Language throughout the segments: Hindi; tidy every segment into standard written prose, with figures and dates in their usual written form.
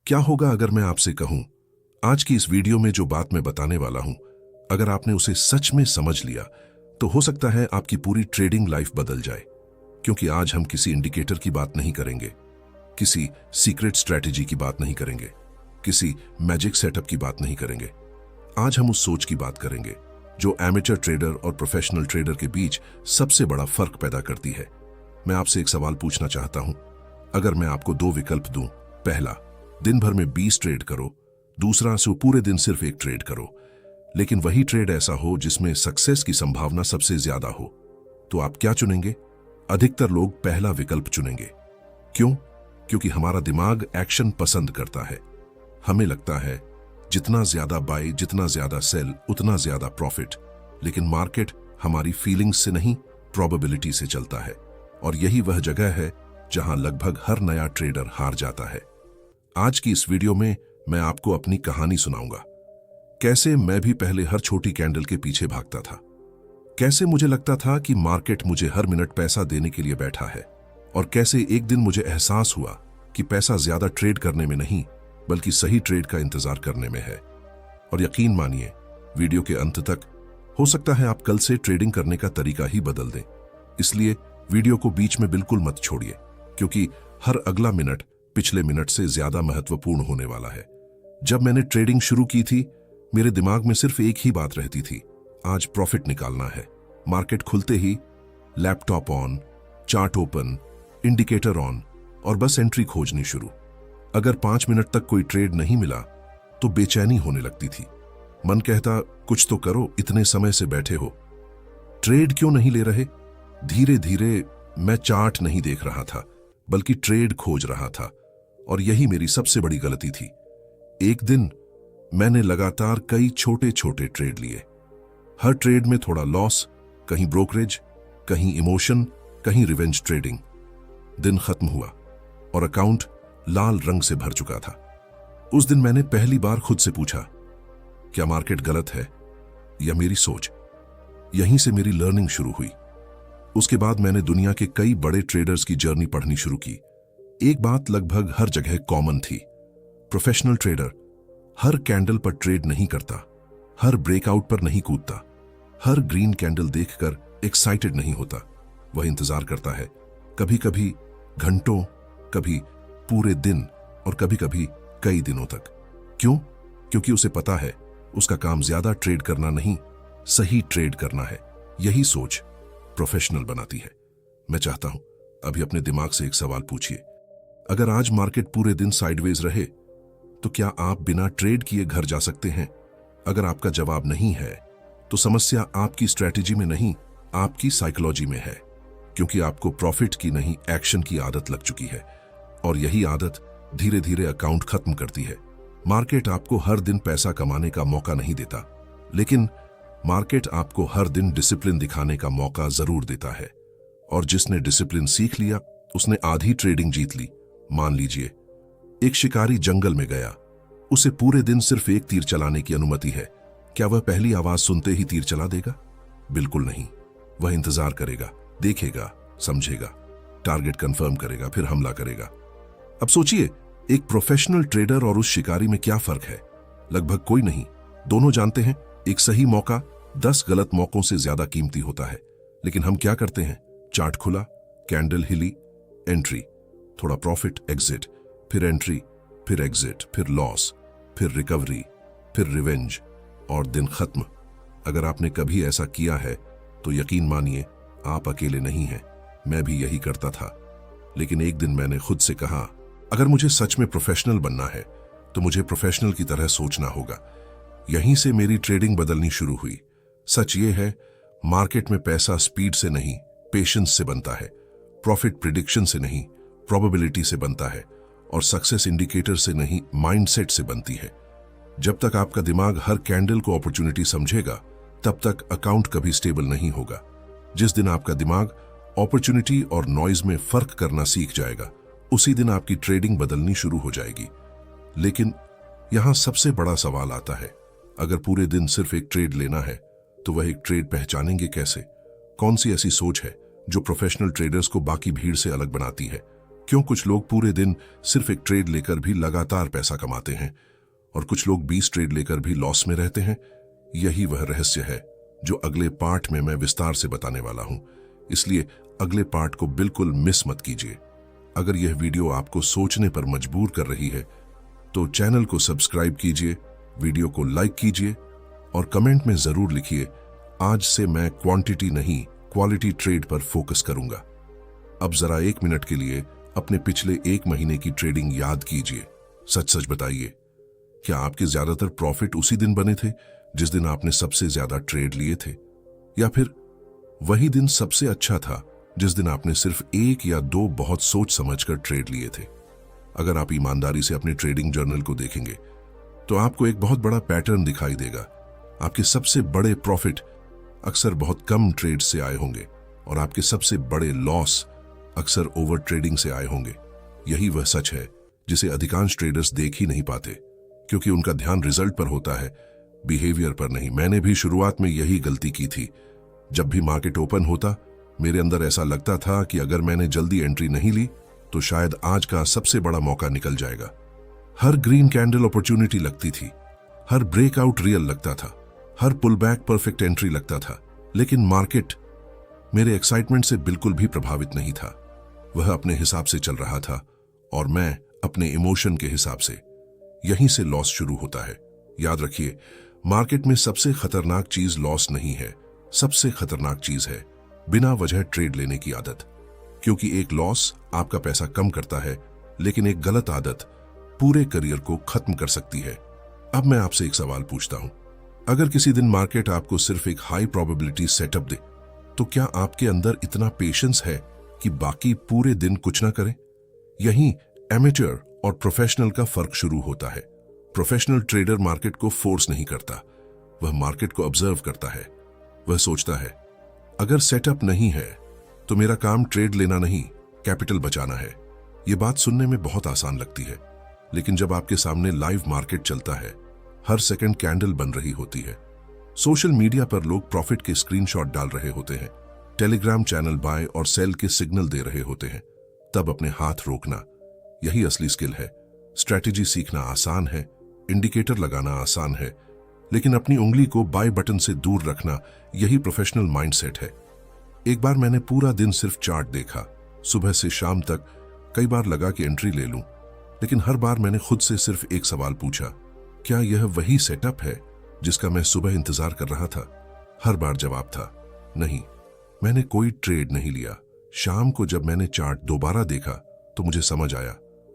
क्या होगा अगर मैं आपसे कहूं, आज की इस वीडियो में जो बात मैं बताने वाला हूं, अगर आपने उसे सच में समझ लिया तो हो सकता है आपकी पूरी ट्रेडिंग लाइफ बदल जाए। क्योंकि आज हम किसी इंडिकेटर की बात नहीं करेंगे, किसी सीक्रेट स्ट्रैटेजी की बात नहीं करेंगे, किसी मैजिक सेटअप की बात नहीं करेंगे। आज हम उस सोच की बात करेंगे जो एमेचर ट्रेडर और प्रोफेशनल ट्रेडर के बीच सबसे बड़ा फर्क पैदा करती है। मैं आपसे एक सवाल पूछना चाहता हूं, अगर मैं आपको दो विकल्प दूं, पहला दिन भर में 20 ट्रेड करो, दूसरा सो पूरे दिन सिर्फ एक ट्रेड करो, लेकिन वही ट्रेड ऐसा हो जिसमें सक्सेस की संभावना सबसे ज्यादा हो, तो आप क्या चुनेंगे? अधिकतर लोग पहला विकल्प चुनेंगे। क्यों? क्योंकि हमारा दिमाग एक्शन पसंद करता है। हमें लगता है जितना ज्यादा बाय, जितना ज्यादा सेल, उतना ज्यादा प्रॉफिट। लेकिन मार्केट हमारी फीलिंग्स से नहीं, प्रोबेबिलिटी से चलता है, और यही वह जगह है जहां लगभग हर नया ट्रेडर हार जाता है। आज की इस वीडियो में मैं आपको अपनी कहानी सुनाऊंगा। कैसे मैं भी पहले हर छोटी कैंडल के पीछे भागता था, कैसे मुझे लगता था कि मार्केट मुझे हर मिनट पैसा देने के लिए बैठा है, और कैसे एक दिन मुझे एहसास हुआ कि पैसा ज्यादा ट्रेड करने में नहीं बल्कि सही ट्रेड का इंतजार करने में है। और यकीन मानिए, वीडियो के अंत तक हो सकता है आप कल से ट्रेडिंग करने का तरीका ही बदल दें। इसलिए वीडियो को बीच में बिल्कुल मत छोड़िए, क्योंकि हर अगला मिनट पिछले मिनट से ज्यादा महत्वपूर्ण होने वाला है। जब मैंने ट्रेडिंग शुरू की थी, मेरे दिमाग में सिर्फ एक ही बात रहती थी, आज प्रॉफिट निकालना है। मार्केट खुलते ही laptop on, chart open, indicator on, और बस एंट्री खोजनी शुरू। अगर 5 मिनट तक कोई ट्रेड नहीं मिला तो बेचैनी होने लगती थी। मन कहता, कुछ तो करो, इतने समय से बैठे हो, ट्रेड क्यों नहीं ले रहे? धीरे धीरे मैं चार्ट नहीं देख रहा था बल्कि ट्रेड खोज रहा था, और यही मेरी सबसे बड़ी गलती थी। एक दिन मैंने लगातार कई छोटे छोटे ट्रेड लिए, हर ट्रेड में थोड़ा लॉस, कहीं ब्रोकरेज, कहीं इमोशन, कहीं रिवेंज ट्रेडिंग। दिन खत्म हुआ और अकाउंट लाल रंग से भर चुका था। उस दिन मैंने पहली बार खुद से पूछा, क्या मार्केट गलत है या मेरी सोच? यहीं से मेरी लर्निंग शुरू हुई। उसके बाद मैंने दुनिया के कई बड़े ट्रेडर्स की जर्नी पढ़नी शुरू की। एक बात लगभग हर जगह कॉमन थी, प्रोफेशनल ट्रेडर हर कैंडल पर ट्रेड नहीं करता, हर ब्रेकआउट पर नहीं कूदता, हर ग्रीन कैंडल देखकर एक्साइटेड नहीं होता। वह इंतजार करता है, कभी कभी घंटों, कभी पूरे दिन, और कभी कभी कई दिनों तक। क्यों? क्योंकि उसे पता है उसका काम ज्यादा ट्रेड करना नहीं, सही ट्रेड करना है। यही सोच प्रोफेशनल बनाती है। मैं चाहता हूं अभी अपने दिमाग से एक सवाल पूछिए, अगर आज मार्केट पूरे दिन साइडवेज रहे तो क्या आप बिना ट्रेड किए घर जा सकते हैं? अगर आपका जवाब नहीं है तो समस्या आपकी स्ट्रैटेजी में नहीं, आपकी साइकोलॉजी में है। क्योंकि आपको प्रॉफिट की नहीं, एक्शन की आदत लग चुकी है, और यही आदत धीरे धीरे अकाउंट खत्म करती है। मार्केट आपको हर दिन पैसा कमाने का मौका नहीं देता, लेकिन मार्केट आपको हर दिन डिसिप्लिन दिखाने का मौका जरूर देता है। और जिसने डिसिप्लिन सीख लिया उसने आधी ट्रेडिंग जीत ली। मान लीजिए एक शिकारी जंगल में गया, उसे पूरे दिन सिर्फ एक तीर चलाने की अनुमति है। क्या वह पहली आवाज सुनते ही तीर चला देगा? बिल्कुल नहीं। वह इंतजार करेगा, देखेगा, समझेगा, टारगेट कंफर्म करेगा, फिर हमला करेगा। अब सोचिए, एक प्रोफेशनल ट्रेडर और उस शिकारी में क्या फर्क है? लगभग कोई नहीं। दोनों जानते हैं एक सही मौका 10 गलत मौकों से ज्यादा कीमती होता है। लेकिन हम क्या करते हैं? चार्ट खुला, कैंडल हिली, एंट्री, थोड़ा प्रॉफिट, एग्जिट, फिर एंट्री, फिर एग्जिट, फिर लॉस, फिर रिकवरी, फिर रिवेंज, और दिन खत्म। अगर आपने कभी ऐसा किया है तो यकीन मानिए आप अकेले नहीं हैं। मैं भी यही करता था। लेकिन एक दिन मैंने खुद से कहा, अगर मुझे सच में प्रोफेशनल बनना है तो मुझे प्रोफेशनल की तरह सोचना होगा। यहीं से मेरी ट्रेडिंग बदलनी शुरू हुई। सच ये है, मार्केट में पैसा स्पीड से नहीं, पेशेंस से बनता है। प्रॉफिट प्रिडिक्शन से नहीं, प्रोबेबिलिटी से बनता है। और सक्सेस इंडिकेटर से नहीं, माइंडसेट से बनती है। जब तक आपका दिमाग हर कैंडल को अपॉर्चुनिटी समझेगा, तब तक अकाउंट कभी स्टेबल नहीं होगा। जिस दिन आपका दिमाग अपॉर्चुनिटी और नॉइज में फर्क करना सीख जाएगा, उसी दिन आपकी ट्रेडिंग बदलनी शुरू हो जाएगी। लेकिन यहां सबसे बड़ा सवाल आता है, अगर पूरे दिन सिर्फ एक ट्रेड लेना है तो वह एक ट्रेड पहचानेंगे कैसे? कौन सी ऐसी सोच है जो प्रोफेशनल ट्रेडर्स को बाकी भीड़ से अलग बनाती है? क्यों कुछ लोग पूरे दिन सिर्फ एक ट्रेड लेकर भी लगातार पैसा कमाते हैं और कुछ लोग 20 ट्रेड लेकर भी लॉस में रहते हैं? यही वह रहस्य है जो अगले पार्ट में मैं विस्तार से बताने वाला हूं, इसलिए अगले पार्ट को बिल्कुल मिस मत कीजिए। अगर यह वीडियो आपको सोचने पर मजबूर कर रही है तो चैनल को सब्सक्राइब कीजिए, वीडियो को लाइक कीजिए और कमेंट में जरूर लिखिए, आज से मैं क्वांटिटी नहीं क्वालिटी ट्रेड पर फोकस करूंगा। अब जरा 1 मिनट के लिए अपने पिछले 1 महीने की ट्रेडिंग याद कीजिए। सच सच बताइए, क्या आपके ज्यादातर प्रॉफिट उसी दिन बने थे जिस दिन आपने सबसे ज्यादा ट्रेड लिए थे, या फिर वही दिन सबसे अच्छा था जिस दिन आपने सिर्फ 1 या 2 बहुत सोच समझकर ट्रेड लिए थे? अगर आप ईमानदारी से अपने ट्रेडिंग जर्नल को देखेंगे तो आपको एक बहुत बड़ा पैटर्न दिखाई देगा। आपके सबसे बड़े प्रॉफिट अक्सर बहुत कम ट्रेड से आए होंगे और आपके सबसे बड़े लॉस अक्सर ओवर ट्रेडिंग से आए होंगे। यही वह सच है जिसे अधिकांश ट्रेडर्स देख ही नहीं पाते, क्योंकि उनका ध्यान रिजल्ट पर होता है, बिहेवियर पर नहीं। मैंने भी शुरुआत में यही गलती की थी। जब भी मार्केट ओपन होता, मेरे अंदर ऐसा लगता था कि अगर मैंने जल्दी एंट्री नहीं ली तो शायद आज का सबसे बड़ा मौका निकल जाएगा। हर ग्रीन कैंडल अपॉर्चुनिटी लगती थी, हर ब्रेकआउट रियल लगता था, हर पुल बैक परफेक्ट एंट्री लगता था, लेकिन मार्केट मेरे एक्साइटमेंट से बिल्कुल भी प्रभावित नहीं था। वह अपने हिसाब से चल रहा था और मैं अपने इमोशन के हिसाब से। यहीं से लॉस शुरू होता है। याद रखिए, मार्केट में सबसे खतरनाक चीज लॉस नहीं है, सबसे खतरनाक चीज है बिना वजह ट्रेड लेने की आदत। क्योंकि एक लॉस आपका पैसा कम करता है, लेकिन एक गलत आदत पूरे करियर को खत्म कर सकती है। अब मैं आपसे एक सवाल पूछता हूं, अगर किसी दिन मार्केट आपको सिर्फ एक हाई प्रोबेबिलिटी सेटअप दे, तो क्या आपके अंदर इतना पेशेंस है कि बाकी पूरे दिन कुछ ना करें? यहीं एमेच्योर और प्रोफेशनल का फर्क शुरू होता है। प्रोफेशनल ट्रेडर मार्केट को फोर्स नहीं करता, वह मार्केट को ऑब्जर्व करता है। वह सोचता है, अगर सेटअप नहीं है तो मेरा काम ट्रेड लेना नहीं, कैपिटल बचाना है। यह बात सुनने में बहुत आसान लगती है, लेकिन जब आपके सामने लाइव मार्केट चलता है, हर सेकंड कैंडल बन रही होती है, सोशल मीडिया पर लोग प्रॉफिट के स्क्रीनशॉट डाल रहे होते हैं, टेलीग्राम चैनल बाय और सेल के सिग्नल दे रहे होते हैं, तब अपने हाथ रोकना, यही असली स्किल है। स्ट्रैटेजी सीखना आसान है, इंडिकेटर लगाना आसान है, लेकिन अपनी उंगली को बाय बटन से दूर रखना, यही प्रोफेशनल माइंडसेट है। एक बार मैंने पूरा दिन सिर्फ चार्ट देखा, सुबह से शाम तक। कई बार लगा कि एंट्री ले लूं, लेकिन हर बार मैंने खुद से सिर्फ एक सवाल पूछा, क्या यह वही सेटअप है जिसका मैं सुबह इंतजार कर रहा था? हर बार जवाब था नहीं। मैंने कोई ट्रेड नहीं लिया। शाम को जब मैंने चार्ट दोबारा देखा तो मुझे समझ आया,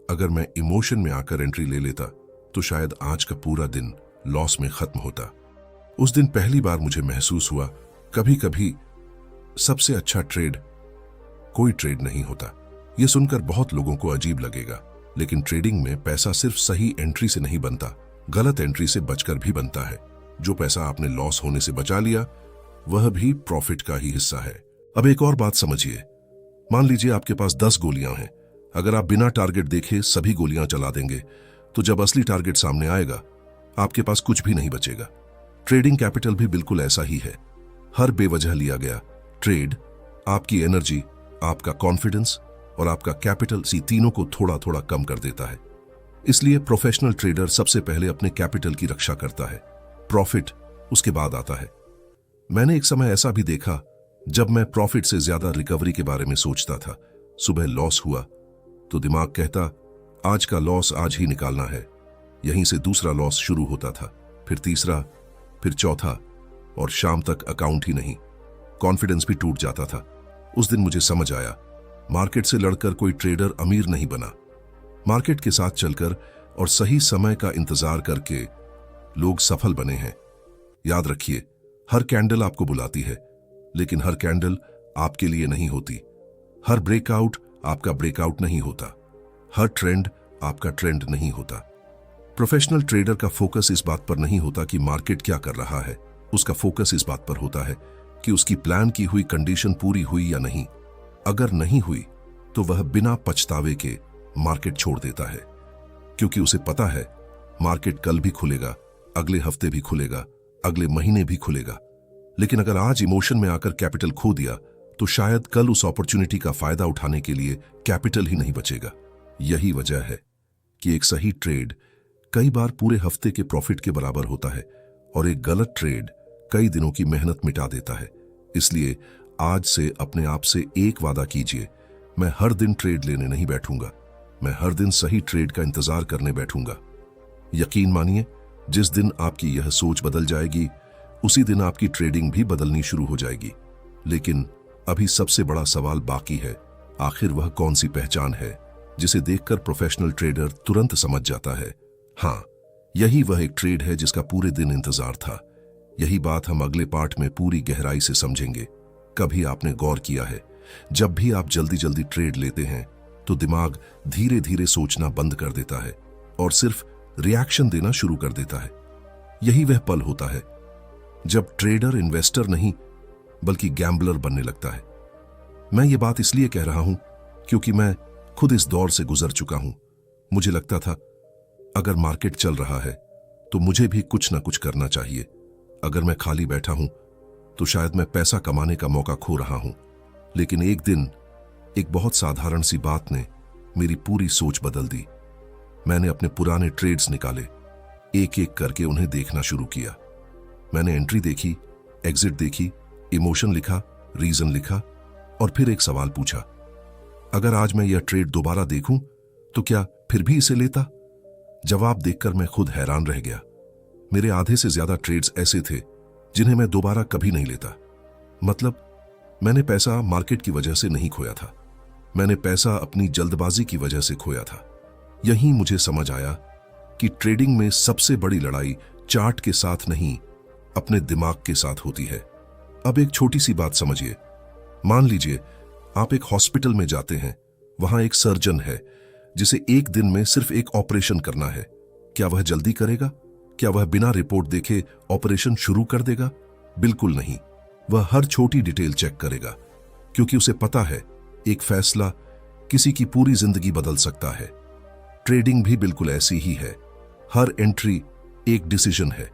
अगर मैं इमोशन में आकर एंट्री ले लेता तो शायद आज का पूरा दिन लॉस में खत्म होता। उस दिन पहली बार मुझे महसूस हुआ, कभी कभी सबसे अच्छा ट्रेड कोई ट्रेड नहीं होता। यह सुनकर बहुत लोगों को अजीब लगेगा, लेकिन ट्रेडिंग में पैसा सिर्फ सही एंट्री से नहीं बनता, गलत एंट्री से बचकर भी बनता है। जो पैसा आपने लॉस होने से बचा लिया, वह भी प्रॉफिट का ही हिस्सा है। अब एक और बात समझिए, मान लीजिए आपके पास 10 गोलियां हैं। अगर आप बिना टारगेट देखे सभी गोलियां चला देंगे, तो जब असली टारगेट सामने आएगा, आपके पास कुछ भी नहीं बचेगा। ट्रेडिंग कैपिटल भी बिल्कुल ऐसा ही है। हर बेवजह लिया गया ट्रेड आपकी एनर्जी, आपका कॉन्फिडेंस और आपका कैपिटल, सी तीनों को थोड़ा थोड़ा कम कर देता है। इसलिए प्रोफेशनल ट्रेडर सबसे पहले अपने कैपिटल की रक्षा करता है, प्रॉफिट उसके बाद आता है। मैंने एक समय ऐसा भी देखा जब मैं प्रॉफिट से ज्यादा रिकवरी के बारे में सोचता था। सुबह लॉस हुआ तो दिमाग कहता, आज का लॉस आज ही निकालना है। यहीं से दूसरा लॉस शुरू होता था, फिर तीसरा, फिर चौथा, और शाम तक अकाउंट ही नहीं। कॉन्फिडेंस भी टूट जाता था। उस दिन मुझे समझ आया, मार्केट से लड़कर कोई ट्रेडर अमीर नहीं बना। मार्केट के साथ चलकर और सही समय का इंतजार करके लोग सफल बने हैं। याद रखिए, हर कैंडल आपको बुलाती है, लेकिन हर कैंडल आपके लिए नहीं होती। हर ब्रेकआउट आपका ब्रेकआउट नहीं होता, हर ट्रेंड आपका ट्रेंड नहीं होता। प्रोफेशनल ट्रेडर का फोकस इस बात पर नहीं होता कि मार्केट क्या कर रहा है, उसका फोकस इस बात पर होता है कि उसकी प्लान की हुई कंडीशन पूरी हुई या नहीं। अगर नहीं हुई तो वह बिना पछतावे के मार्केट छोड़ देता है, क्योंकि उसे पता है मार्केट कल भी खुलेगा, अगले हफ्ते भी खुलेगा, अगले महीने भी खुलेगा। लेकिन अगर आज इमोशन में आकर कैपिटल खो दिया तो शायद कल उस अपॉर्चुनिटी का फायदा उठाने के लिए कैपिटल ही नहीं बचेगा। यही वजह है कि एक सही ट्रेड कई बार पूरे हफ्ते के प्रॉफिट के बराबर होता है और एक गलत ट्रेड कई दिनों की मेहनत मिटा देता है। इसलिए आज से अपने आप से एक वादा कीजिए, मैं हर दिन ट्रेड लेने नहीं बैठूंगा, मैं हर दिन सही ट्रेड का इंतजार करने बैठूंगा। यकीन मानिए, जिस दिन आपकी यह सोच बदल जाएगी उसी दिन आपकी ट्रेडिंग भी बदलनी शुरू हो जाएगी। लेकिन अभी सबसे बड़ा सवाल बाकी है, आखिर वह कौन सी पहचान है जिसे देखकर प्रोफेशनल ट्रेडर तुरंत समझ जाता है, हाँ, यही वह एक ट्रेड है जिसका पूरे दिन इंतजार था। यही बात हम अगले पार्ट में पूरी गहराई से समझेंगे। कभी आपने गौर किया है, जब भी आप जल्दी जल्दी ट्रेड लेते हैं तो दिमाग धीरे धीरे सोचना बंद कर देता है और सिर्फ रिएक्शन देना शुरू कर देता है। यही वह पल होता है जब ट्रेडर इन्वेस्टर नहीं बल्कि गैम्बलर बनने लगता है। मैं ये बात इसलिए कह रहा हूं क्योंकि मैं खुद इस दौर से गुजर चुका हूं। मुझे लगता था अगर मार्केट चल रहा है तो मुझे भी कुछ ना कुछ करना चाहिए। अगर मैं खाली बैठा हूं तो शायद मैं पैसा कमाने का मौका खो रहा हूं। लेकिन एक दिन एक बहुत साधारण सी बात ने मेरी पूरी सोच बदल दी। मैंने अपने पुराने ट्रेड्स निकाले, एक एक करके उन्हें देखना शुरू किया। मैंने एंट्री देखी, एग्जिट देखी, इमोशन लिखा, रीजन लिखा और फिर एक सवाल पूछा, अगर आज मैं यह ट्रेड दोबारा देखूं तो क्या फिर भी इसे लेता? जवाब देखकर मैं खुद हैरान रह गया। मेरे आधे से ज्यादा ट्रेड्स ऐसे थे जिन्हें मैं दोबारा कभी नहीं लेता। मतलब मैंने पैसा मार्केट की वजह से नहीं खोया था, मैंने पैसा अपनी जल्दबाजी की वजह से खोया था। यहीं मुझे समझ आया कि ट्रेडिंग में सबसे बड़ी लड़ाई चार्ट के साथ नहीं, अपने दिमाग के साथ होती है। अब एक छोटी सी बात समझिए। मान लीजिए आप एक हॉस्पिटल में जाते हैं, वहां एक सर्जन है जिसे एक दिन में सिर्फ एक ऑपरेशन करना है। क्या वह जल्दी करेगा? क्या वह बिना रिपोर्ट देखे ऑपरेशन शुरू कर देगा? बिल्कुल नहीं। वह हर छोटी डिटेल चेक करेगा, क्योंकि उसे पता है एक फैसला किसी की पूरी जिंदगी बदल सकता है। ट्रेडिंग भी बिल्कुल ऐसी ही है। हर एंट्री एक डिसीजन है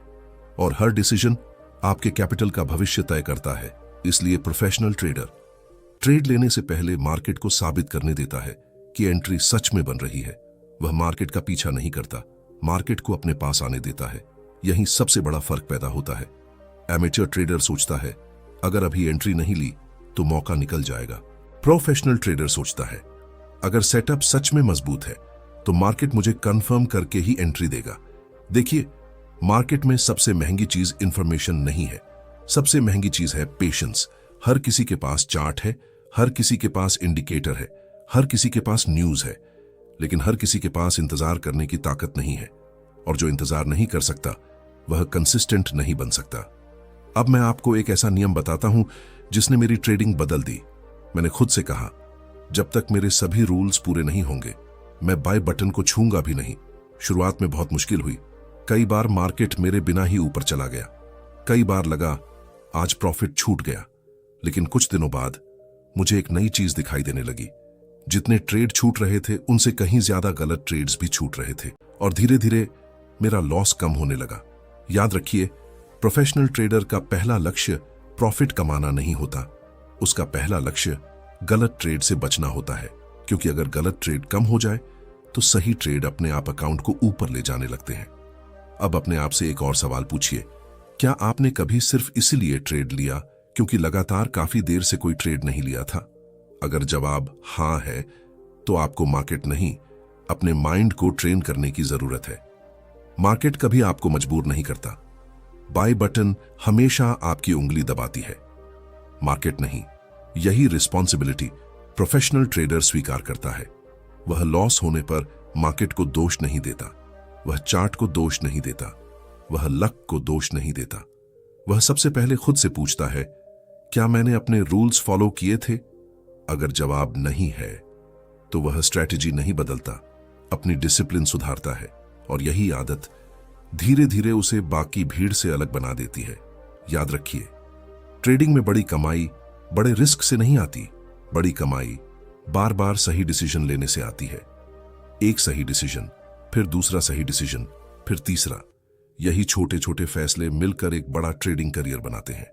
और हर डिसीजन आपके कैपिटल का भविष्य तय करता है। इसलिए प्रोफेशनल ट्रेडर ट्रेड लेने से पहले मार्केट को साबित करने देता है कि एंट्री सच में बन रही है। वह मार्केट का पीछा नहीं करता, मार्केट को अपने पास आने देता है। यही सबसे बड़ा फर्क पैदा होता है। एमेच्योर ट्रेडर सोचता है अगर अभी एंट्री नहीं ली तो मौका निकल जाएगा। प्रोफेशनल ट्रेडर सोचता है अगर सेटअप सच में मजबूत है तो मार्केट मुझे कंफर्म करके ही एंट्री देगा। देखिए, मार्केट में सबसे महंगी चीज इंफॉर्मेशन नहीं है, सबसे महंगी चीज है पेशेंस। हर किसी के पास चार्ट है, हर किसी के पास इंडिकेटर है, हर किसी के पास न्यूज है, लेकिन हर किसी के पास इंतजार करने की ताकत नहीं है। और जो इंतजार नहीं कर सकता वह कंसिस्टेंट नहीं बन सकता। अब मैं आपको एक ऐसा नियम बताता हूं जिसने मेरी ट्रेडिंग बदल दी। मैंने खुद से कहा, जब तक मेरे सभी रूल्स पूरे नहीं होंगे मैं बाय बटन को छूंगा भी नहीं। शुरुआत में बहुत मुश्किल हुई। कई बार मार्केट मेरे बिना ही ऊपर चला गया, कई बार लगा आज प्रॉफिट छूट गया। लेकिन कुछ दिनों बाद मुझे एक नई चीज दिखाई देने लगी। जितने ट्रेड छूट रहे थे उनसे कहीं ज्यादा गलत ट्रेड्स भी छूट रहे थे और धीरे धीरे मेरा लॉस कम होने लगा। याद रखिए, प्रोफेशनल ट्रेडर का पहला लक्ष्य प्रॉफिट कमाना नहीं होता, उसका पहला लक्ष्य गलत ट्रेड से बचना होता है। क्योंकि अगर गलत ट्रेड कम हो जाए तो सही ट्रेड अपने आप अकाउंट को ऊपर ले जाने लगते हैं। अब अपने आप से एक और सवाल पूछिए, क्या आपने कभी सिर्फ इसलिए ट्रेड लिया क्योंकि लगातार काफी देर से कोई ट्रेड नहीं लिया था? अगर जवाब हां है तो आपको मार्केट नहीं, अपने माइंड को ट्रेन करने की जरूरत है। मार्केट कभी आपको मजबूर नहीं करता, बाय बटन हमेशा आपकी उंगली दबाती है, मार्केट नहीं। यही रिस्पॉन्सिबिलिटी प्रोफेशनल ट्रेडर स्वीकार करता है। वह लॉस होने पर मार्केट को दोष नहीं देता, वह चार्ट को दोष नहीं देता, वह लक को दोष नहीं देता। वह सबसे पहले खुद से पूछता है, क्या मैंने अपने रूल्स फॉलो किए थे? अगर जवाब नहीं है तो वह स्ट्रैटेजी नहीं बदलता, अपनी डिसिप्लिन सुधारता है। और यही आदत धीरे धीरे उसे बाकी भीड़ से अलग बना देती है। याद रखिए, ट्रेडिंग में बड़ी कमाई बड़े रिस्क से नहीं आती, बड़ी कमाई बार बार सही डिसीजन लेने से आती है। एक सही डिसीजन, फिर दूसरा सही डिसीजन, फिर तीसरा। यही छोटे छोटे फैसले मिलकर एक बड़ा ट्रेडिंग करियर बनाते हैं।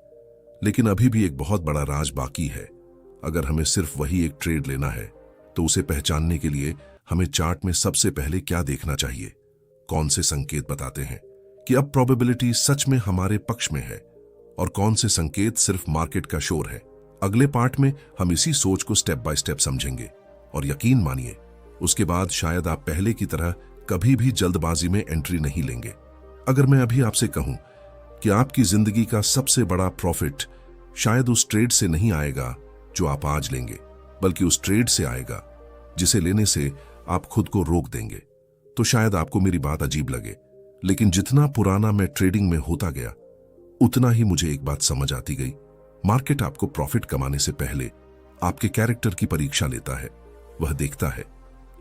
लेकिन अभी भी एक बहुत बड़ा राज बाकी है, अगर हमें सिर्फ वही एक ट्रेड लेना है तो उसे पहचानने के लिए हमें चार्ट में सबसे पहले क्या देखना चाहिए? कौन से संकेत बताते हैं कि अब प्रोबेबिलिटी सच में हमारे पक्ष में है और कौन से संकेत सिर्फ मार्केट का शोर है? अगले पार्ट में हम इसी सोच को स्टेप बाय स्टेप समझेंगे और यकीन मानिए उसके बाद शायद आप पहले की तरह कभी भी जल्दबाजी में एंट्री नहीं लेंगे। अगर मैं अभी आपसे कहूं कि आपकी जिंदगी का सबसे बड़ा प्रॉफिट शायद उस ट्रेड से नहीं आएगा जो आप आज लेंगे, बल्कि उस ट्रेड से आएगा जिसे लेने से आप खुद को रोक देंगे, तो शायद आपको मेरी बात अजीब लगे, लेकिन जितना पुराना मैं ट्रेडिंग में होता गया उतना ही मुझे एक बात समझ आती गई। मार्केट आपको प्रॉफिट कमाने से पहले आपके कैरेक्टर की परीक्षा लेता है। वह देखता है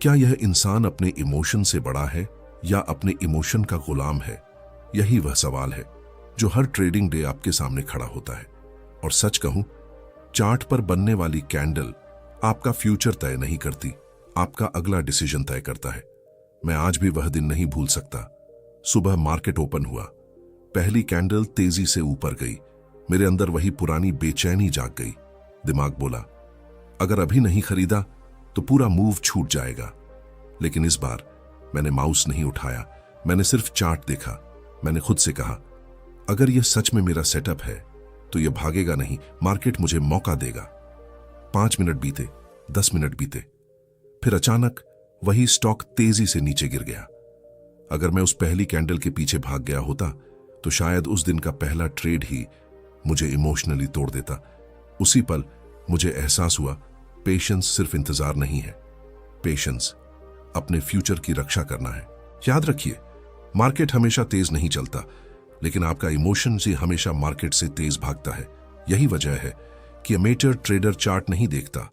क्या यह इंसान अपने इमोशन से बड़ा है या अपने इमोशन का गुलाम है। यही वह सवाल है जो हर ट्रेडिंग डे आपके सामने खड़ा होता है। और सच कहूं, चार्ट पर बनने वाली कैंडल आपका फ्यूचर तय नहीं करती, आपका अगला डिसीजन तय करता है। मैं आज भी वह दिन नहीं भूल सकता। सुबह मार्केट ओपन हुआ, पहली कैंडल तेजी से ऊपर गई। मेरे अंदर वही पुरानी बेचैनी जाग गई। दिमाग बोला अगर अभी नहीं खरीदा तो पूरा मूव छूट जाएगा। लेकिन इस बार मैंने माउस नहीं उठाया, मैंने सिर्फ चार्ट देखा। मैंने खुद से कहा अगर यह सच में मेरा सेटअप है तो यह भागेगा नहीं, मार्केट मुझे मौका देगा। 5 मिनट बीते, 10 मिनट बीते, फिर अचानक वही स्टॉक तेजी से नीचे गिर गया। अगर मैं उस पहली कैंडल के पीछे भाग गया होता तो शायद उस दिन का पहला ट्रेड ही मुझे इमोशनली तोड़ देता। उसी पल मुझे एहसास हुआ पेशेंस सिर्फ इंतजार नहीं है, पेशेंस अपने फ्यूचर की रक्षा करना है। याद रखिए, मार्केट हमेशा तेज नहीं चलता, लेकिन आपका इमोशन से हमेशा मार्केट से तेज भागता है। यही वजह है कि अमेचर ट्रेडर चार्ट नहीं देखता,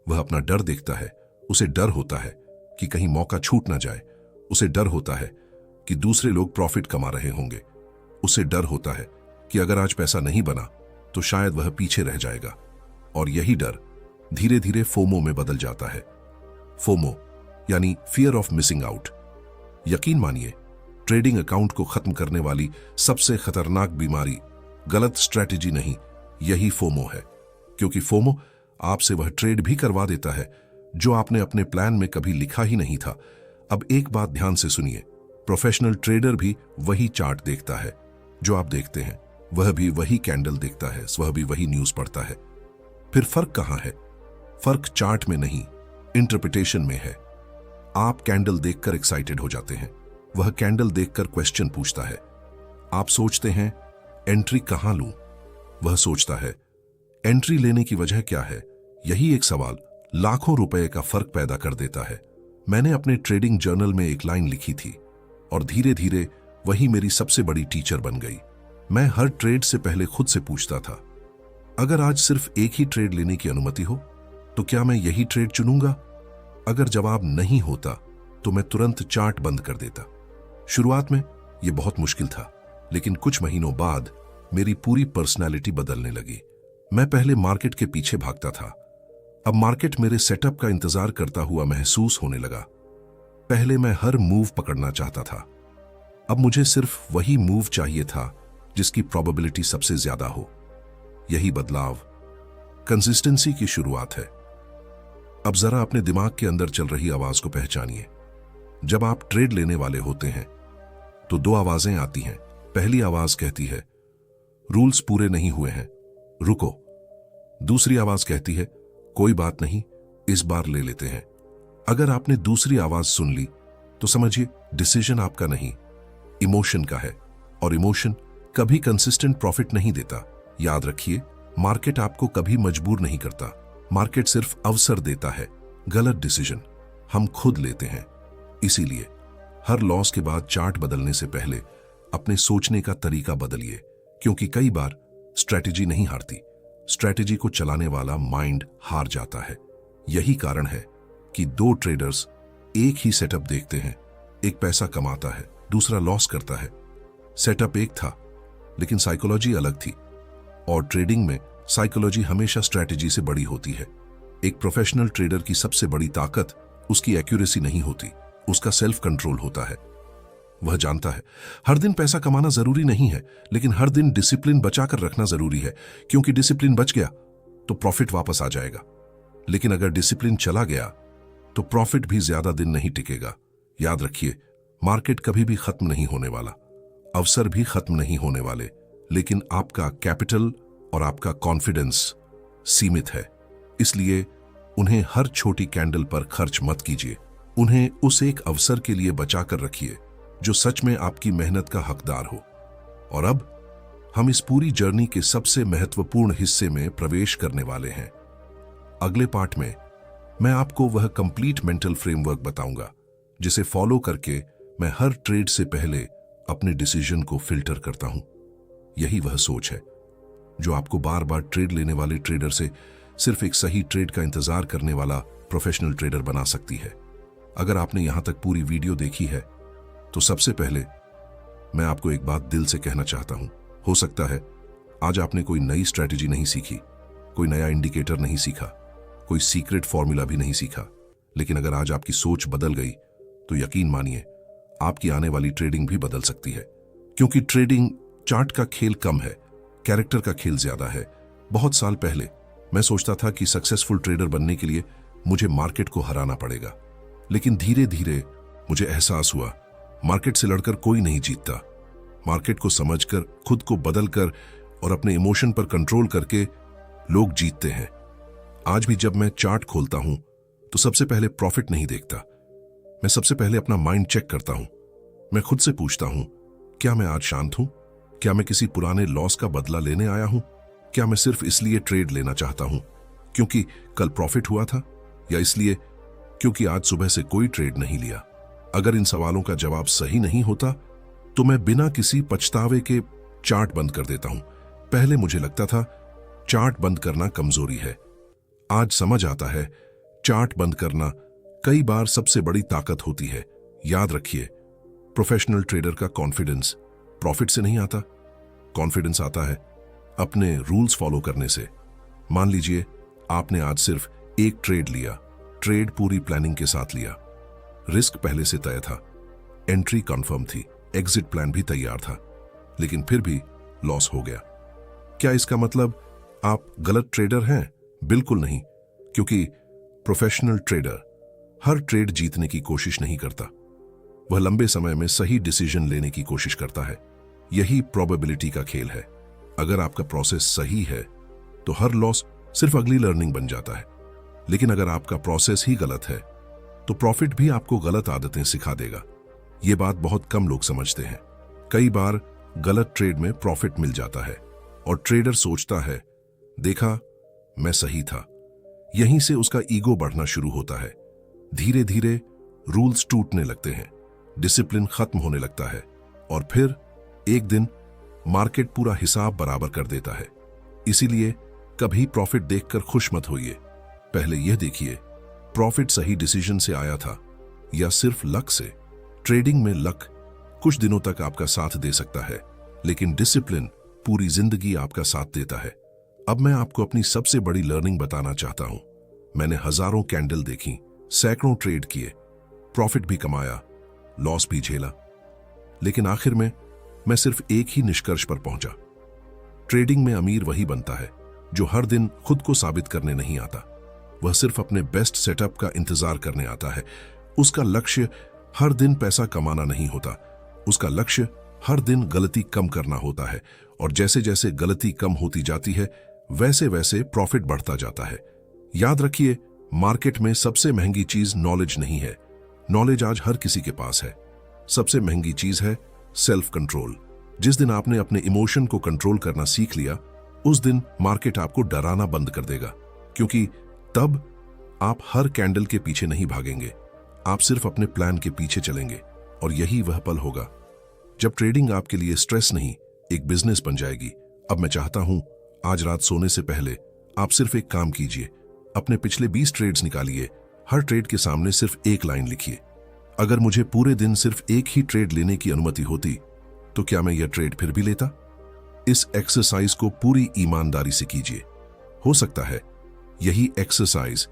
वह अपना डर देखता है। उसे डर होता है कि कहीं मौका छूट ना जाए, उसे डर होता है कि दूसरे लोग प्रॉफिट कमा रहे होंगे, उसे डर होता है कि अगर आज पैसा नहीं बना तो शायद वह पीछे रह जाएगा। और यही डर धीरे धीरे फोमो में बदल जाता है। फोमो यानी फियर ऑफ मिसिंग आउट। यकीन मानिए, ट्रेडिंग अकाउंट को खत्म करने वाली सबसे खतरनाक बीमारी गलत स्ट्रैटेजी नहीं, यही फोमो है। क्योंकि फोमो आपसे वह ट्रेड भी करवा देता है जो आपने अपने प्लान में कभी लिखा ही नहीं था। अब एक बात ध्यान से सुनिए, प्रोफेशनल ट्रेडर भी वही चार्ट देखता है जो आप देखते हैं, वह भी वही कैंडल देखता है, वह भी वही न्यूज पढ़ता है। फिर फर्क कहां है? फर्क चार्ट में नहीं, इंटरप्रिटेशन में है। आप कैंडल देखकर एक्साइटेड हो जाते हैं, वह कैंडल देखकर क्वेश्चन पूछता है। आप सोचते हैं एंट्री कहां लूं, वह सोचता है एंट्री लेने की वजह क्या है। यही एक सवाल लाखों रुपए का फर्क पैदा कर देता है। मैंने अपने ट्रेडिंग जर्नल में एक लाइन लिखी थी और धीरे धीरे वही मेरी सबसे बड़ी टीचर बन गई। मैं हर ट्रेड से पहले खुद से पूछता था अगर आज सिर्फ एक ही ट्रेड लेने की अनुमति हो तो क्या मैं यही ट्रेड चुनूंगा? अगर जवाब नहीं होता तो मैं तुरंत चार्ट बंद कर देता। शुरुआत में यह बहुत मुश्किल था, लेकिन कुछ महीनों बाद मेरी पूरी पर्सनैलिटी बदलने लगी। मैं पहले मार्केट के पीछे भागता था, अब मार्केट मेरे सेटअप का इंतजार करता हुआ महसूस होने लगा। पहले मैं हर मूव पकड़ना चाहता था, अब मुझे सिर्फ वही मूव चाहिए था जिसकी प्रोबेबिलिटी सबसे ज्यादा हो। यही बदलाव कंसिस्टेंसी की शुरुआत है। अब जरा अपने दिमाग के अंदर चल रही आवाज को पहचानिए। जब आप ट्रेड लेने वाले होते हैं तो 2 आवाजें आती हैं। पहली आवाज कहती है रूल्स पूरे नहीं हुए हैं, रुको। दूसरी आवाज कहती है कोई बात नहीं, इस बार ले लेते हैं। अगर आपने दूसरी आवाज सुन ली तो समझिए डिसीजन आपका नहीं, इमोशन का है। और इमोशन कभी कंसिस्टेंट प्रॉफिट नहीं देता। याद रखिए, मार्केट आपको कभी मजबूर नहीं करता, मार्केट सिर्फ अवसर देता है। गलत डिसीजन हम खुद लेते हैं। इसीलिए हर लॉस के बाद चार्ट बदलने से पहले अपने सोचने का तरीका बदलिए, क्योंकि कई बार स्ट्रैटेजी नहीं हारती, स्ट्रैटेजी को चलाने वाला माइंड हार जाता है। यही कारण है कि 2 ट्रेडर्स एक ही सेटअप देखते हैं, एक पैसा कमाता है, दूसरा लॉस करता है। सेटअप एक था लेकिन साइकोलॉजी अलग थी, और ट्रेडिंग में साइकोलॉजी हमेशा स्ट्रैटेजी से बड़ी होती है। एक प्रोफेशनल ट्रेडर की सबसे बड़ी ताकत उसकी एक्यूरेसी नहीं होती, उसका सेल्फ कंट्रोल होता है। वह जानता है हर दिन पैसा कमाना जरूरी नहीं है, लेकिन हर दिन डिसिप्लिन बचाकर रखना जरूरी है, क्योंकि डिसिप्लिन बच गया तो प्रॉफिट वापस आ जाएगा। लेकिन अगर डिसिप्लिन चला गया तो प्रॉफिट भी ज्यादा दिन नहीं टिकेगा। याद रखिए, मार्केट कभी भी खत्म नहीं होने वाला, अवसर भी खत्म नहीं होने वाले, लेकिन आपका कैपिटल और आपका कॉन्फिडेंस सीमित है। इसलिए उन्हें हर छोटी कैंडल पर खर्च मत कीजिए। उन्हें उस एक अवसर के लिए बचा कर रखिए जो सच में आपकी मेहनत का हकदार हो। और अब हम इस पूरी जर्नी के सबसे महत्वपूर्ण हिस्से में प्रवेश करने वाले हैं। अगले पार्ट में मैं आपको वह कंप्लीट मेंटल फ्रेमवर्क बताऊंगा जिसे फॉलो करके मैं हर ट्रेड से पहले अपने डिसीजन को फिल्टर करता हूं। यही वह सोच है जो आपको बार बार ट्रेड लेने वाले ट्रेडर से सिर्फ एक सही ट्रेड का इंतजार करने वाला प्रोफेशनल ट्रेडर बना सकती है। अगर आपने यहां तक पूरी वीडियो देखी है तो सबसे पहले मैं आपको एक बात दिल से कहना चाहता हूं। हो सकता है आज आपने कोई नई स्ट्रैटेजी नहीं सीखी, कोई नया इंडिकेटर नहीं सीखा, कोई सीक्रेट फॉर्मूला भी नहीं सीखा, लेकिन अगर आज आपकी सोच बदल गई तो यकीन मानिए आपकी आने वाली ट्रेडिंग भी बदल सकती है। क्योंकि ट्रेडिंग चार्ट का खेल कम है, कैरेक्टर का खेल ज्यादा है। बहुत साल पहले मैं सोचता था कि सक्सेसफुल ट्रेडर बनने के लिए मुझे मार्केट को हराना पड़ेगा, लेकिन धीरे धीरे मुझे एहसास हुआ मार्केट से लड़कर कोई नहीं जीतता। मार्केट को समझकर, खुद को बदलकर और अपने इमोशन पर कंट्रोल करके लोग जीतते हैं। आज भी जब मैं चार्ट खोलता हूं तो सबसे पहले प्रॉफिट नहीं देखता, मैं सबसे पहले अपना माइंड चेक करता हूं। मैं खुद से पूछता हूं, क्या मैं आज शांत हूं? क्या मैं किसी पुराने लॉस का बदला लेने आया हूं? क्या मैं सिर्फ इसलिए ट्रेड लेना चाहता हूं क्योंकि कल प्रॉफिट हुआ था, या इसलिए क्योंकि आज सुबह से कोई ट्रेड नहीं लिया? अगर इन सवालों का जवाब सही नहीं होता तो मैं बिना किसी पछतावे के चार्ट बंद कर देता हूं। पहले मुझे लगता था चार्ट बंद करना कमजोरी है, आज समझ आता है चार्ट बंद करना कई बार सबसे बड़ी ताकत होती है। याद रखिए, प्रोफेशनल ट्रेडर का कॉन्फिडेंस प्रॉफिट से नहीं आता, कॉन्फिडेंस आता है अपने रूल्स फॉलो करने से। मान लीजिए आपने आज सिर्फ एक ट्रेड लिया, ट्रेड पूरी प्लानिंग के साथ लिया, रिस्क पहले से तय था, एंट्री कंफर्म थी, एग्जिट प्लान भी तैयार था, लेकिन फिर भी लॉस हो गया। क्या इसका मतलब आप गलत ट्रेडर हैं? बिल्कुल नहीं, क्योंकि प्रोफेशनल ट्रेडर हर ट्रेड जीतने की कोशिश नहीं करता, वह लंबे समय में सही डिसीजन लेने की कोशिश करता है। यही प्रोबेबिलिटी का खेल है। अगर आपका प्रोसेस सही है तो हर लॉस सिर्फ अगली लर्निंग बन जाता है, लेकिन अगर आपका प्रोसेस ही गलत है तो प्रॉफिट भी आपको गलत आदतें सिखा देगा। यह बात बहुत कम लोग समझते हैं। कई बार गलत ट्रेड में प्रॉफिट मिल जाता है और ट्रेडर सोचता है, देखा मैं सही था। यहीं से उसका ईगो बढ़ना शुरू होता है। धीरे धीरे रूल्स टूटने लगते हैं, डिसिप्लिन खत्म होने लगता है और फिर एक दिन मार्केट पूरा हिसाब बराबर कर देता है। इसीलिए कभी प्रॉफिट देखकर खुश मत होइए, पहले यह देखिए प्रॉफिट सही डिसीजन से आया था या सिर्फ लक से। ट्रेडिंग में लक कुछ दिनों तक आपका साथ दे सकता है, लेकिन डिसिप्लिन पूरी जिंदगी आपका साथ देता है। अब मैं आपको अपनी सबसे बड़ी लर्निंग बताना चाहता हूं। मैंने हजारों कैंडल देखी, सैकड़ों ट्रेड किए, प्रॉफिट भी कमाया, लॉस भी झेला, लेकिन आखिर में मैं सिर्फ एक ही निष्कर्ष पर पहुंचा। ट्रेडिंग में अमीर वही बनता है जो हर दिन खुद को साबित करने नहीं आता, वह सिर्फ अपने बेस्ट सेटअप का इंतजार करने आता है। उसका लक्ष्य हर दिन पैसा कमाना नहीं होता, उसका लक्ष्य हर दिन गलती कम करना होता है, और जैसे जैसे गलती कम होती जाती है वैसे वैसे प्रॉफिट बढ़ता जाता है। याद रखिए, मार्केट में सबसे महंगी चीज नॉलेज नहीं है, नॉलेज आज हर किसी के पास है। सबसे महंगी चीज है सेल्फ कंट्रोल। जिस दिन आपने अपने इमोशन को कंट्रोल करना सीख लिया, उस दिन मार्केट आपको डराना बंद कर देगा, क्योंकि तब आप हर कैंडल के पीछे नहीं भागेंगे, आप सिर्फ अपने प्लान के पीछे चलेंगे। और यही वह पल होगा जब ट्रेडिंग आपके लिए स्ट्रेस नहीं, एक बिजनेस बन जाएगी। अब मैं चाहता हूं आज रात सोने से पहले आप सिर्फ एक काम कीजिए, अपने पिछले 20 ट्रेड्स निकालिए, हर ट्रेड के सामने सिर्फ एक लाइन लिखिए, अगर मुझे पूरे दिन सिर्फ एक ही ट्रेड लेने की अनुमति होती तो क्या मैं यह ट्रेड फिर भी लेता? इस एक्सरसाइज को पूरी ईमानदारी से कीजिए। हो सकता है यही एक्सरसाइज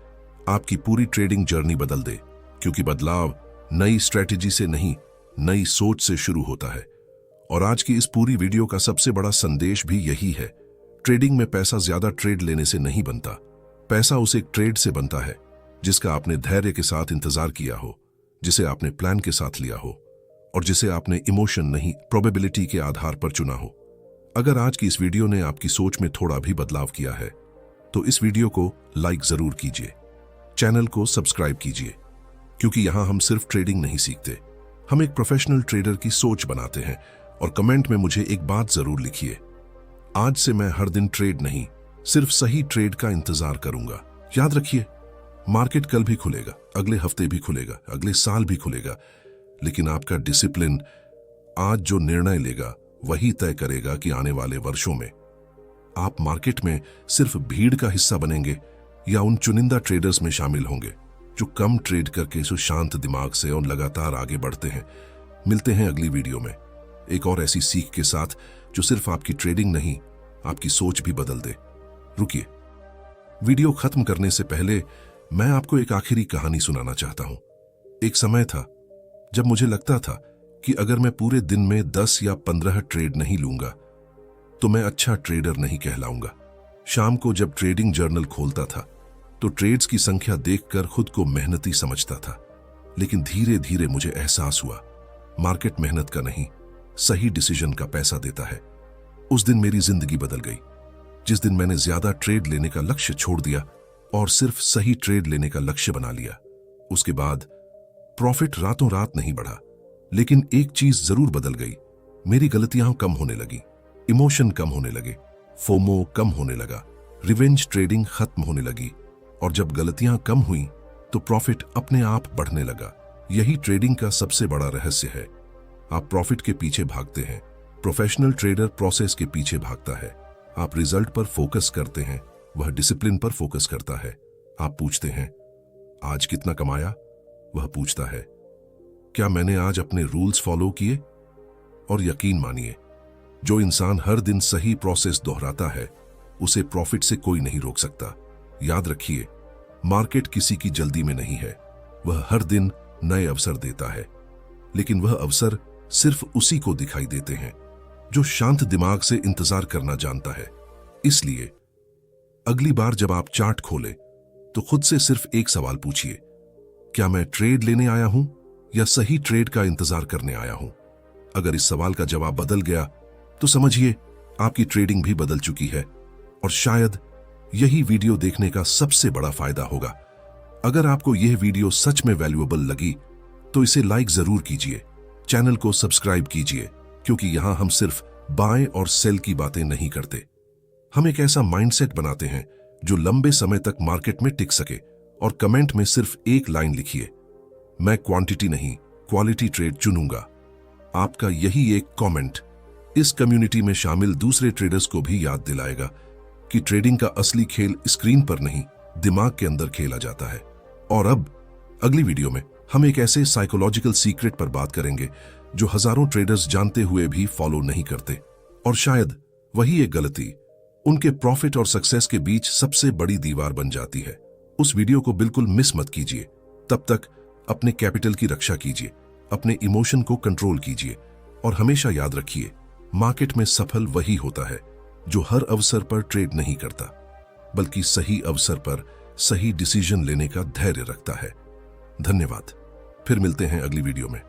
आपकी पूरी ट्रेडिंग जर्नी बदल दे, क्योंकि बदलाव नई स्ट्रेटेजी से नहीं, नई सोच से शुरू होता है। और आज की इस पूरी वीडियो का सबसे बड़ा संदेश भी यही है, ट्रेडिंग में पैसा ज्यादा ट्रेड लेने से नहीं बनता। पैसा उस एक ट्रेड से बनता है जिसका आपने धैर्य के साथ इंतजार किया हो, जिसे आपने प्लान के साथ लिया हो और जिसे आपने इमोशन नहीं प्रोबेबिलिटी के आधार पर चुना हो। अगर आज की इस वीडियो ने आपकी सोच में थोड़ा भी बदलाव किया है तो इस वीडियो को लाइक जरूर कीजिए, चैनल को सब्सक्राइब कीजिए, क्योंकि यहां हम सिर्फ ट्रेडिंग नहीं सीखते, हम एक प्रोफेशनल ट्रेडर की सोच बनाते हैं। और कमेंट में मुझे एक बात जरूर लिखिए, आज से मैं हर दिन ट्रेड नहीं, सिर्फ सही ट्रेड का इंतजार करूंगा। याद रखिए, मार्केट कल भी खुलेगा, अगले हफ्ते भी खुलेगा, अगले साल भी खुलेगा, लेकिन आपका डिसिप्लिन आज जो निर्णय लेगा वही तय करेगा कि आने वाले वर्षों में आप मार्केट में सिर्फ भीड़ का हिस्सा बनेंगे या उन चुनिंदा ट्रेडर्स में शामिल होंगे जो कम ट्रेड करके शांत दिमाग से और लगातार आगे बढ़ते हैं। मिलते हैं अगली वीडियो में एक और ऐसी सीख के साथ जो सिर्फ आपकी ट्रेडिंग नहीं, आपकी सोच भी बदल दे। रुकिए, वीडियो खत्म करने से पहले मैं आपको एक आखिरी कहानी सुनाना चाहता हूं। एक समय था जब मुझे लगता था कि अगर मैं पूरे दिन में 10 या 15 ट्रेड नहीं लूंगा तो मैं अच्छा ट्रेडर नहीं कहलाऊंगा। शाम को जब ट्रेडिंग जर्नल खोलता था तो ट्रेड्स की संख्या देखकर खुद को मेहनती समझता था, लेकिन धीरे धीरे मुझे एहसास हुआ मार्केट मेहनत का नहीं, सही डिसीजन का पैसा देता है। उस दिन मेरी जिंदगी बदल गई, जिस दिन मैंने ज्यादा ट्रेड लेने का लक्ष्य छोड़ दिया और सिर्फ सही ट्रेड लेने का लक्ष्य बना लिया। उसके बाद प्रॉफिट रातों रात नहीं बढ़ा, लेकिन एक चीज जरूर बदल गई, मेरी गलतियां कम होने लगी, इमोशन कम होने लगे, फोमो कम होने लगा, रिवेंज ट्रेडिंग खत्म होने लगी, और जब गलतियां कम हुई तो प्रॉफिट अपने आप बढ़ने लगा। यही ट्रेडिंग का सबसे बड़ा रहस्य है। आप प्रॉफिट के पीछे भागते हैं, प्रोफेशनल ट्रेडर प्रोसेस के पीछे भागता है। आप रिजल्ट पर फोकस करते हैं, वह डिसिप्लिन पर फोकस करता है। आप पूछते हैं आज कितना कमाया, वह पूछता है क्या मैंने आज अपने रूल्स फॉलो किए। और यकीन मानिए, जो इंसान हर दिन सही प्रोसेस दोहराता है उसे प्रॉफिट से कोई नहीं रोक सकता। याद रखिए, मार्केट किसी की जल्दी में नहीं है, वह हर दिन नए अवसर देता है, लेकिन वह अवसर सिर्फ उसी को दिखाई देते हैं जो शांत दिमाग से इंतजार करना जानता है। इसलिए अगली बार जब आप चार्ट खोलें तो खुद से सिर्फ एक सवाल पूछिए, क्या मैं ट्रेड लेने आया हूं या सही ट्रेड का इंतजार करने आया हूं। अगर इस सवाल का जवाब बदल गया तो समझिए आपकी ट्रेडिंग भी बदल चुकी है, और शायद यही वीडियो देखने का सबसे बड़ा फायदा होगा। अगर आपको यह वीडियो सच में वैल्यूएबल लगी तो इसे लाइक जरूर कीजिए, चैनल को सब्सक्राइब कीजिए, क्योंकि यहां हम सिर्फ बाय और सेल की बातें नहीं करते, हम एक ऐसा माइंडसेट बनाते हैं जो लंबे समय तक मार्केट में टिक सके। और कमेंट में सिर्फ एक लाइन लिखिए, मैं क्वांटिटी नहीं क्वालिटी ट्रेड चुनूंगा। आपका यही एक कमेंट इस कम्युनिटी में शामिल दूसरे ट्रेडर्स को भी याद दिलाएगा कि ट्रेडिंग का असली खेल स्क्रीन पर नहीं, दिमाग के अंदर खेला जाता है। और अब अगली वीडियो में हम एक ऐसे साइकोलॉजिकल सीक्रेट पर बात करेंगे जो हजारों ट्रेडर्स जानते हुए भी फॉलो नहीं करते, और शायद वही एक गलती उनके प्रॉफिट और सक्सेस के बीच सबसे बड़ी दीवार बन जाती है। उस वीडियो को बिल्कुल मिस मत कीजिए। तब तक अपने कैपिटल की रक्षा कीजिए, अपने इमोशन को कंट्रोल कीजिए, और हमेशा याद रखिए मार्केट में सफल वही होता है जो हर अवसर पर ट्रेड नहीं करता, बल्कि सही अवसर पर सही डिसीजन लेने का धैर्य रखता है। धन्यवाद, फिर मिलते हैं अगली वीडियो में।